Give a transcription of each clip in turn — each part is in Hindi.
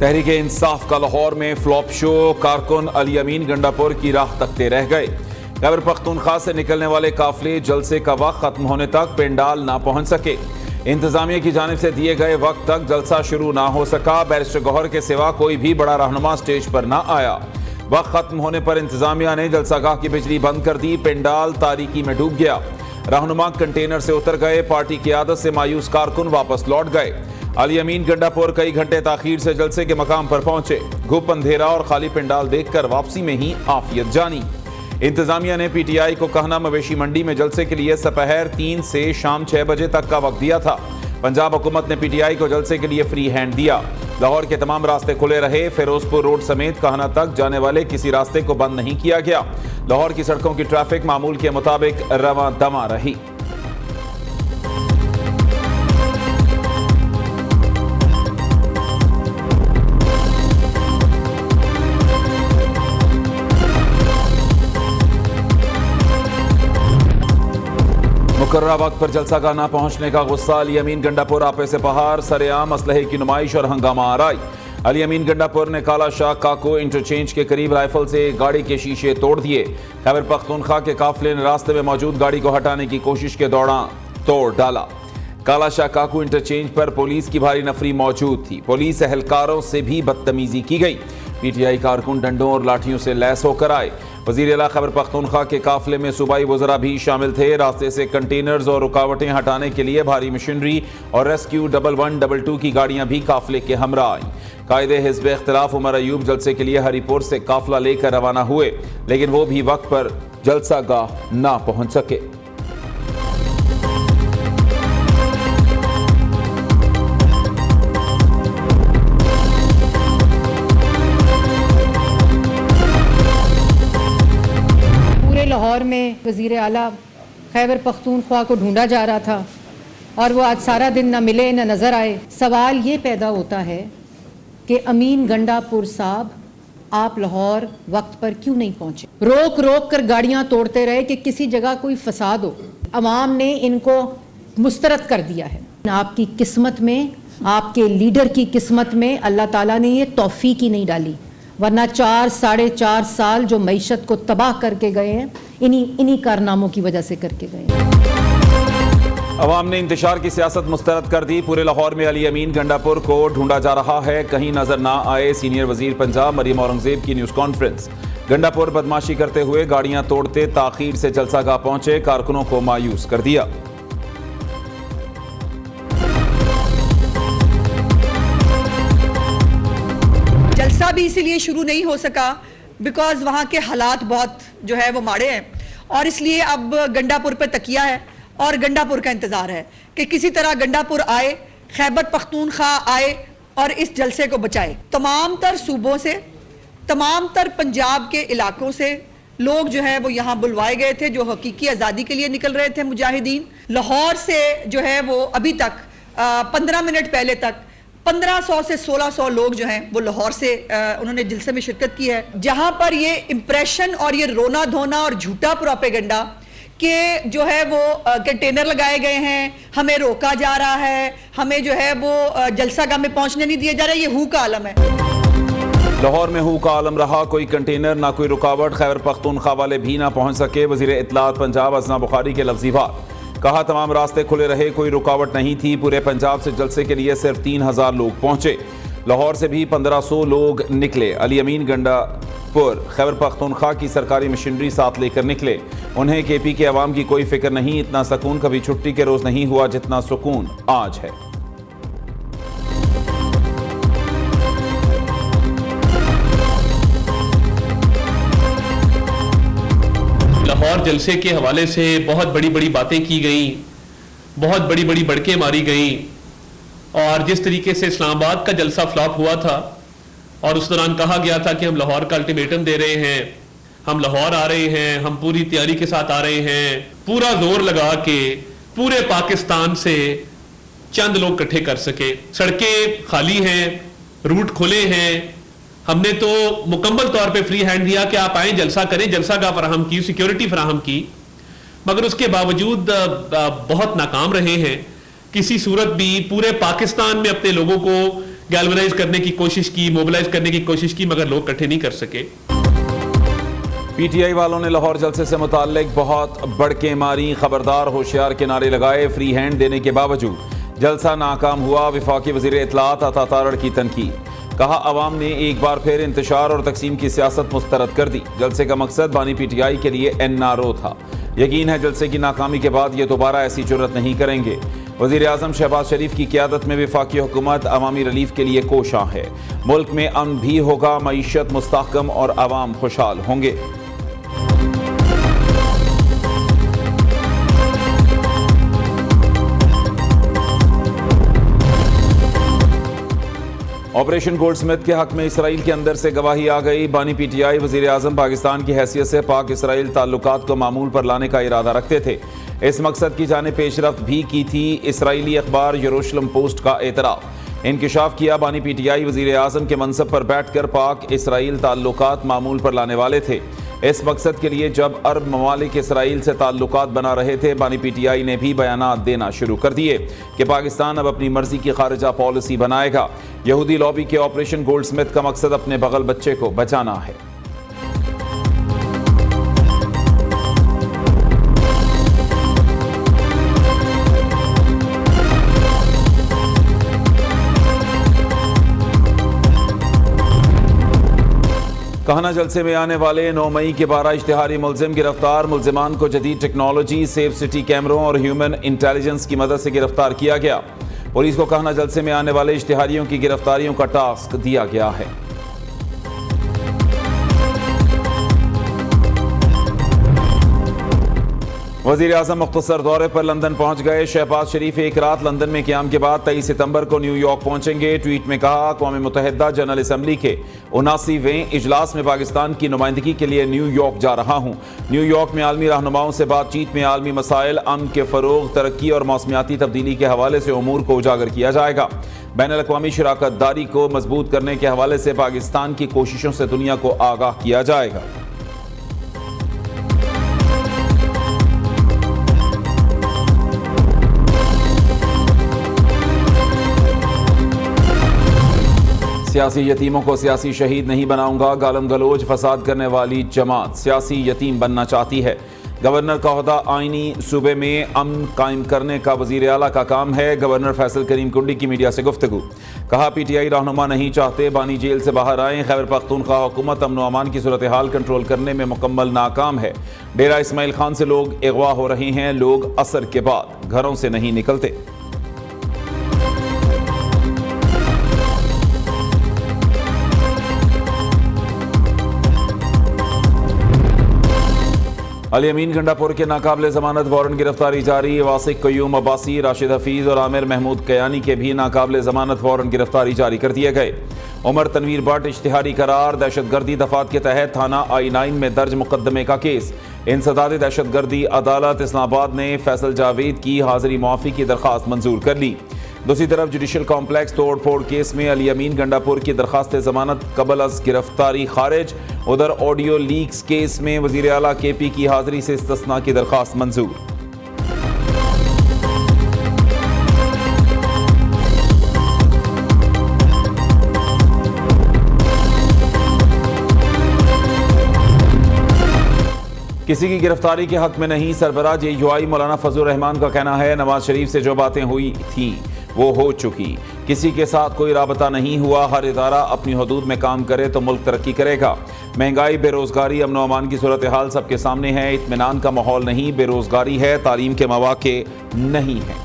तहरीक इंसाफ का लाहौर में फ्लॉप शो, कारकुन अली अमीन गंडापुर की राह तकते रह गए। खैबर पख्तूनख्वा से निकलने वाले काफिले जलसे का वक्त खत्म होने तक पेंडाल ना पहुंच सके। इंतजामिया की जानिब से दिए गए वक्त तक जलसा शुरू ना हो सका। बैरिस्टर गौहर के सिवा कोई भी बड़ा रहनुमा स्टेज पर ना आया। वक्त खत्म होने पर इंतजामिया ने जलसागाह की बिजली बंद कर दी। पेंडाल तारीकी में डूब गया। रहनुमा कंटेनर से उतर गए। पार्टी की आदत से मायूस कारकुन वापस लौट गए। अली अमीन गंडापुर कई घंटे ताखीर से जलसे के मकाम पर पहुंचे। घुप अंधेरा और खाली पंडाल देखकर वापसी में ही आफियत जानी। इंतजामिया ने पीटीआई को कहना मवेशी मंडी में जलसे के लिए दोपहर 3 से शाम 6 बजे तक का वक्त दिया था। पंजाब हुकूमत ने पीटीआई को जलसे के लिए फ्री हैंड दिया। लाहौर के तमाम रास्ते खुले रहे। फिरोजपुर रोड समेत कहना तक जाने वाले किसी रास्ते को बंद नहीं किया गया। लाहौर की सड़कों की ट्रैफिक मामूल के मुताबिक रवां दमा रही। मुकर्ररा वक्त पर जलसागाह ना पहुंचने का गुस्सा। अली अमीन गंडापुर आपे से पहाड़, सरेआम असलहे की नुमाइश और हंगामा आराई। अली अमीन गंडापुर ने काला शाह काको इंटरचेंज के करीब राइफल से गाड़ी के शीशे तोड़ दिए। खैबर पख्तूनख्वा के काफिले ने रास्ते में मौजूद गाड़ी को हटाने की कोशिश के दौरान तोड़ डाला। काला शाह काको इंटरचेंज पर पुलिस की भारी नफरी मौजूद थी। पुलिस एहलकारों से भी बदतमीजी की गई। पीटीआई कारकुन डंडों और लाठियों से लैस होकर आए। वजीर आला खैबर पख्तूनख्वा के काफिले में सूबाई वज़रा भी शामिल थे। रास्ते से कंटेनर्स और रुकावटें हटाने के लिए भारी मशीनरी और रेस्क्यू 1122 की गाड़ियां भी काफिले के हमरा आईं। कायदे हिज़्ब इख्तिलाफ उमर अयूब जलसे के लिए हरीपुर से काफिला लेकर रवाना हुए, लेकिन वो भी वक्त पर जलसागाह ना पहुंच सके। लाहौर में वज़ीर आला खैबर पख्तूनख्वा को ढूंढा जा रहा था और वो आज सारा दिन ना मिले ना नज़र आए। सवाल ये पैदा होता है कि अमीन गंडापुर साहब आप लाहौर वक्त पर क्यों नहीं पहुंचे? रोक रोक कर गाड़ियां तोड़ते रहे कि किसी जगह कोई फसाद हो। अवाम ने इनको मुस्तरद कर दिया है। आपकी किस्मत में, आपके लीडर की किस्मत में अल्लाह ताला ने ये तौफीक ही नहीं डाली, वरना 4-4.5 साल जो मईशत को तबाह करके गए हैं इन्हीं कारनामों की वजह से करके गए। अवाम ने इंतशार की सियासत मुस्तरद कर दी। पूरे लाहौर में अली अमीन गंडापुर को ढूंढा जा रहा है, कहीं नजर ना आए। सीनियर वजीर पंजाब मरियम औरंगजेब की न्यूज कॉन्फ्रेंस। गंडापुर बदमाशी करते हुए गाड़ियां तोड़ते ताखीर से जलसागाह पहुंचे, कारकुनों को मायूस कर दिया। जलसा भी इसीलिए शुरू नहीं हो सका बिकॉज वहाँ के हालात बहुत जो है वो माड़े हैं, और इसलिए अब गंडापुर पे तकिया है और गंडापुर का इंतज़ार है कि किसी तरह गंडापुर आए, खैबर पख्तूनख्वा आए और इस जलसे को बचाए। तमाम तर सूबों से, तमाम तर पंजाब के इलाकों से लोग जो है वो यहाँ बुलवाए गए थे, जो हकीकी आज़ादी के लिए निकल रहे थे मुजाहिदीन। लाहौर से जो है वो अभी तक 15 मिनट पहले तक 1500 से 1600 लोग जो हैं वो लाहौर से उन्होंने जलसे में शिरकत की है, जहां पर ये इंप्रेशन और ये रोना धोना और झूठा प्रोपेगेंडा के जो है वो कंटेनर लगाए गए हैं, हमें रोका जा रहा है, हमें जो है वो जलसागाह में पहुंचने नहीं दिया जा रहा, ये हू का आलम है। लाहौर में हू का आलम रहा। कोई कंटेनर ना कोई रुकावट। खैबर पख्तूनख्वा वाले भी ना पहुंच सके। वजीर इत्तलात पंजाब अज़ना बुखारी के लफ्ज़ी बात, कहा तमाम रास्ते खुले रहे, कोई रुकावट नहीं थी। पूरे पंजाब से जलसे के लिए सिर्फ 3000 लोग पहुंचे। लाहौर से भी 1500 लोग निकले। अली अमीन गंडापुर खैबर पख्तूनख्वा की सरकारी मशीनरी साथ लेकर निकले। उन्हें केपी के अवाम की कोई फिक्र नहीं। इतना सुकून कभी छुट्टी के रोज नहीं हुआ जितना सुकून आज है। लाहौर जलसे के हवाले से बहुत बड़ी बड़ी बातें की गई, बहुत बड़ी बड़ी बड़कें मारी गई, और जिस तरीके से इस्लामाबाद का जलसा फ्लॉप हुआ था और उस दौरान कहा गया था कि हम लाहौर का अल्टीमेटम दे रहे हैं, हम लाहौर आ रहे हैं, हम पूरी तैयारी के साथ आ रहे हैं, पूरा जोर लगा के पूरे पाकिस्तान से चंद लोग इकट्ठे कर सके। सड़कें खाली हैं, रूट खुले हैं, हमने तो मुकम्मल तौर पे फ्री हैंड दिया कि आप आए, जलसा करें, जलसागाह फराहम की, सिक्योरिटी फराहम की, मगर उसके बावजूद बहुत नाकाम रहे हैं। किसी सूरत भी पूरे पाकिस्तान में अपने लोगों को गैल्वनाइज करने की कोशिश की, मोबिलाइज करने की कोशिश की, मगर लोग इकट्ठे नहीं कर सके। पीटीआई वालों ने लाहौर जलसे से मुताल्लिक बहुत बड़के मारी, खबरदार होशियार के नारे लगाए। फ्री हैंड देने के बावजूद जलसा नाकाम हुआ। वफाकी वज़ीर इत्तलात अता तारड़ की तनकीद, कहा अवाम ने एक बार फिर इंतशार और तकसीम की सियासत मुस्तरद कर दी। जलसे का मकसद बानी पीटीआई के लिए NRO था। यकीन है जलसे की नाकामी के बाद ये दोबारा ऐसी जुर्रत नहीं करेंगे। वज़ीर आज़म शहबाज शरीफ की क़यादत में वफाकी हुकूमत अवामी रिलीफ के लिए कोशां है। मुल्क में अमन भी होगा, मईशत मुस्तहकम और अवाम खुशहाल होंगे। ऑपरेशन गोल्डस्मिथ के हक में इसराइल के अंदर से गवाही आ गई। बानी पीटीआई वज़ीर आज़म पाकिस्तान की हैसियत से पाक इसराइल ताल्लुकात को मामूल पर लाने का इरादा रखते थे। इस मकसद की जाने पेशरफ्त भी की थी। इसराइली अखबार यरूशलेम पोस्ट का एतराफ़ इंकिशाफ किया। बानी पीटीआई वज़ीर आज़म के मनसब पर बैठ कर पाक इसराइल ताल्लुकात मामूल पर लाने वाले थे। इस मकसद के लिए जब अरब ममालिक इसराइल से ताल्लुकात बना रहे थे, बानी पीटीआई ने भी बयानात देना शुरू कर दिए कि पाकिस्तान अब अपनी मर्जी की खारिजा पॉलिसी बनाएगा। यहूदी लॉबी के ऑपरेशन गोल्डस्मिथ का मकसद अपने बगल बच्चे को बचाना है। कहना जलसे में आने वाले 9 मई के 12 इश्तिहारी मुलजिम गिरफ्तार। मुलजिमान को जदीद टेक्नोलॉजी, सेफ सिटी कैमरों और ह्यूमन इंटेलिजेंस की मदद से गिरफ्तार किया गया। पुलिस को कहना जलसे में आने वाले इश्तिहारियों की गिरफ्तारियों का टास्क दिया गया है। वज़ीर आज़म मुख्तसर दौरे पर लंदन पहुंच गए। शहबाज शरीफ एक रात लंदन में क़याम के बाद 23 सितंबर को न्यूयॉर्क पहुंचेंगे। ट्वीट में कहा, अक़वाम मुत्तहिदा जनरल असम्बली के 79वें इजलास में पाकिस्तान की नुमाइंदगी के लिए न्यूयॉर्क जा रहा हूं। न्यूयॉर्क में आलमी रहनुमाओं से बातचीत में आलमी मसाइल, अमन के फ़रोग़, तरक्की और मौसमियाती तब्दीली के हवाले से उमूर को उजागर किया जाएगा। बैनुल-अक़वामी शराकत दारी को मजबूत करने के हवाले से पाकिस्तान की कोशिशों से दुनिया को आगाह किया जाएगा। सियासी यतीमों को सियासी शहीद नहीं बनाऊंगा। गालम गलोच फसाद करने वाली जमात सियासी यतीम बनना चाहती है। गवर्नर का ओहदा आईनी सूबे में अमन कायम करने का वजीर आला का काम है। गवर्नर फैसल करीम कुंडी की मीडिया से गुफ्तगू, कहा पीटीआई रहनुमा नहीं चाहते बानी जेल से बाहर आए। खैबर पख्तूनख्वा हुकूमत अमन व अमान की सूरत हाल कंट्रोल करने में मुकम्मल नाकाम है। डेरा इस्माइल खान से लोग अगवा हो रहे हैं। लोग असर के बाद घरों से नहीं निकलते। अली अमीन गंडापुर के नाकाबिले जमानत वारंट गिरफ्तारी जारी। वासिक कयूम अब्बासी, राशिद हफीज और आमिर महमूद कयानी के भी नाकाबिले जमानत वारंट गिरफ्तारी जारी कर दिए गए। उमर तनवीर भट्ट इश्तिहारी करार। दहशतगर्दी दफात के तहत थाना I9 में दर्ज मुकदमे का केस। इंसदाद दहशतगर्दी अदालत इस्लामाबाद ने फैसल जावेद की हाजिरी मुआफ़ी की दरख्वास्त मंजूर कर ली। दूसरी तरफ जुडिशल कॉम्प्लेक्स तोड़ फोड़ केस में अली अमीन गंडापुर की दरख्वास्त जमानत कबल अज गिरफ्तारी खारिज। उधर ऑडियो लीक्स केस में वजीर आला KP की हाजिरी से इस्तिस्ना की दरख्वास्त मंजूर। किसी की गिरफ्तारी के हक में नहीं। सरबराह JUI मौलाना फजलुर रहमान का कहना है, नवाज शरीफ से जो बातें हुई थी वो हो चुकी। किसी के साथ कोई राबता नहीं हुआ। हर इदारा अपनी हदूद में काम करे तो मुल्क तरक्की करेगा। महंगाई, बेरोजगारी, अमन व अमान की सूरत हाल सबके सामने है। इत्मीनान का माहौल नहीं, बेरोजगारी है, तालीम के मौके नहीं है।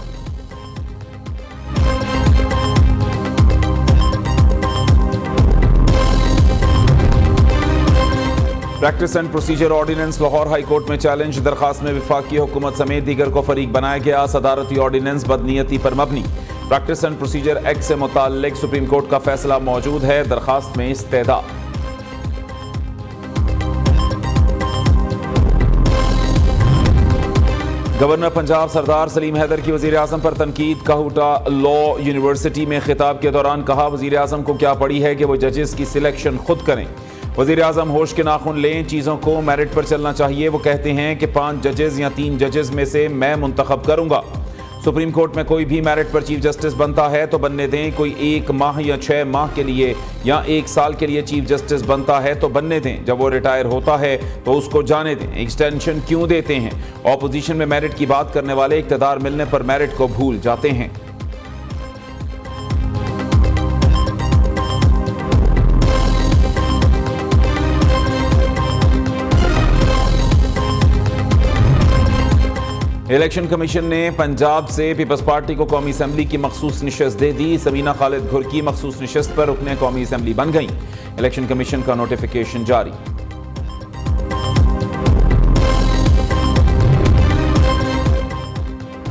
Practice and procedure ordinance Lahore high court में चैलेंज। दरखास्त में वफाकी हुकूमत समेत दीगर को फरीक बनाया गया। सदारती ऑर्डिनेंस बदनीयती पर मबनी। प्रैक्टिस एंड प्रोसीजर एक्ट से मुताल्लिक सुप्रीम कोर्ट का फैसला मौजूद है। दरखास्त में इस्तेदा। गवर्नर पंजाब सरदार सलीम हैदर की वजीर आजम पर तनकीद। कहूटा लॉ यूनिवर्सिटी में खिताब के दौरान कहा, वजीर आजम को क्या पड़ी है कि वो जजेस की सिलेक्शन खुद करें। वजीर आजम होश के नाखून लें, चीज़ों को मेरिट पर चलना चाहिए। वो कहते हैं कि 5 जजेस या 3 जजेस में से मैं मुंतखब करूंगा। सुप्रीम कोर्ट में कोई भी मेरिट पर चीफ जस्टिस बनता है तो बनने दें, कोई 1 माह या 6 माह के लिए या 1 साल के लिए चीफ जस्टिस बनता है तो बनने दें, जब वो रिटायर होता है तो उसको जाने दें। एक्सटेंशन क्यों देते हैं? ऑपोजिशन में मेरिट की बात करने वाले इख्तियार मिलने पर मेरिट को भूल जाते हैं। इलेक्शन कमीशन ने पंजाब से पीपल्स पार्टी को कौमी असेंबली की मखसूस निशस्त दे दी। सबीना खालिद घुरकी मखसूस निशस्त पर रुकने कौमी असेंबली बन गई। इलेक्शन कमीशन का नोटिफिकेशन जारी।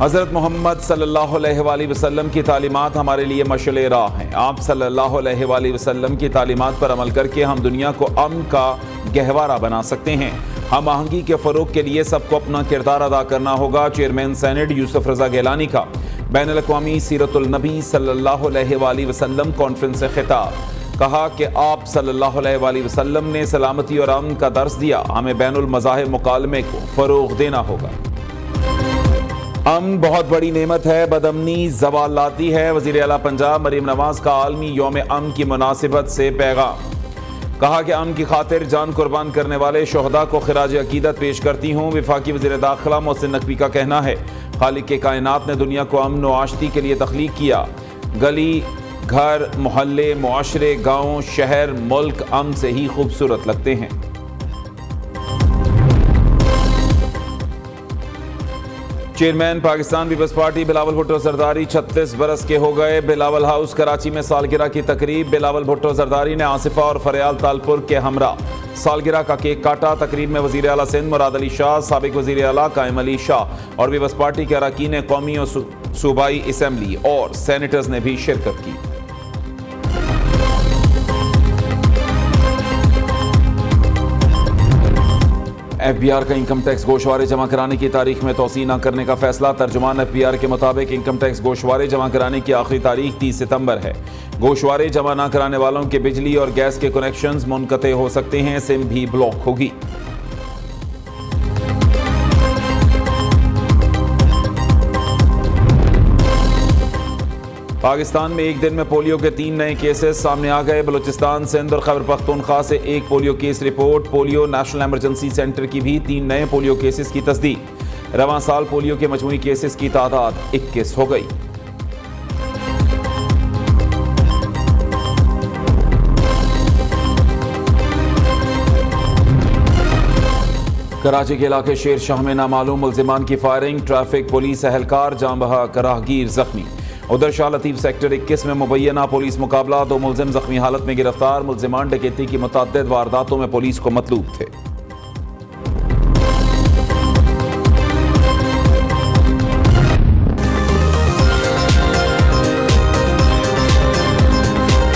हज़रत मोहम्मद सल्लल्लाहु अलैहि वसल्लम की तालीमात हमारे लिए मशअल राह हैं। आप सल्लल्लाहु अलैहि वसल्लम की तालीमात पर अमल करके हम दुनिया को अमन का गहवारा बना सकते हैं। हम आहंगी के फ़रोग के लिए सबको अपना किरदार अदा करना होगा। चेयरमैन सेनेट यूसुफ रज़ा गिलानी का बैनुल-अक़वामी सीरतुल नबी सल्लल्लाहु अलैहि वसल्लम कॉन्फ्रेंस से खिताब। कहा कि आप सल्लल्लाहु अलैहि वसल्लम ने सलामती और अमन का दर्स दिया, हमें बैनुल मज़ाहिब मुकालमे को फ़रोग देना होगा। अमन बहुत बड़ी नेमत है, बदअमनी ज़वाल लाती है। वज़ीर आला पंजाब मरीम नवाज का आलमी यौम अमन की मुनासिबत से पैगाम। कहा कि अमन की खातिर जान कुर्बान करने वाले शोहदा को खिराज अकीदत पेश करती हूँ। वफाकी वज़ीर दाखिला मोहसिन नकवी का कहना है, खालिक के कायनात ने दुनिया को अमन व आशती के लिए तख्लीक किया। गली, घर, मोहल्ले, मुआशरे, गाँव, शहर, मुल्क अमन से ही खूबसूरत लगते हैं। Chairman Pakistan Peoples Party Bilawal Bhutto Zardari 36 बरस के हो गए। बिलावल हाउस कराची में सालगिरह की तकरीब। बिलावल भुट्टो जरदारी ने आसिफा और फरियाल तालपुर के हमरा सालगिरह का केक काटा। तकरीब में वज़ीर आला सिंध मुराद अली शाह, साबिक वज़ीर आला कायम अली शाह और पीपल्स पार्टी के अरकान कौमी और सूबाई असम्बली और सेनेटर्स ने भी शिरकत की। FBI का इनकम टैक्स गोशवारे जमा कराने की तारीख में तोसी न करने का फैसला। तर्जुमान FBI के मुताबिक इनकम टैक्स गोशवारे जमा कराने की आखिरी तारीख 30 सितंबर है। गोशवारे जमा न कराने वालों के बिजली और गैस के कनेक्शंस मुनक़ते हो सकते हैं, सिम भी ब्लॉक होगी। पाकिस्तान में एक दिन में पोलियो के 3 नए केसेस सामने आ गए। बलूचिस्तान, सिंध और खैबर पख्तूनख्वा से 1 polio case report. Polio national emergency centre की भी 3 नए पोलियो केसेस की तस्दीक। रवां साल पोलियो के मजमूई केसेस की तादाद 21 हो गई। कराची के इलाके शेर शाह में नामालूम मुल्जिमान की फायरिंग। ट्रैफिक पुलिस एहलकार जाम बहा, कराहगीर जख्मी। उधर शाह लतीफ सेक्टर 21 में मुबैना पुलिस मुकाबला। 2 मुल्जिम जख्मी हालत में गिरफ्तार। मुल्जिमान डकैती की मुतअद्दिद वारदातों में पुलिस को मतलूब थे।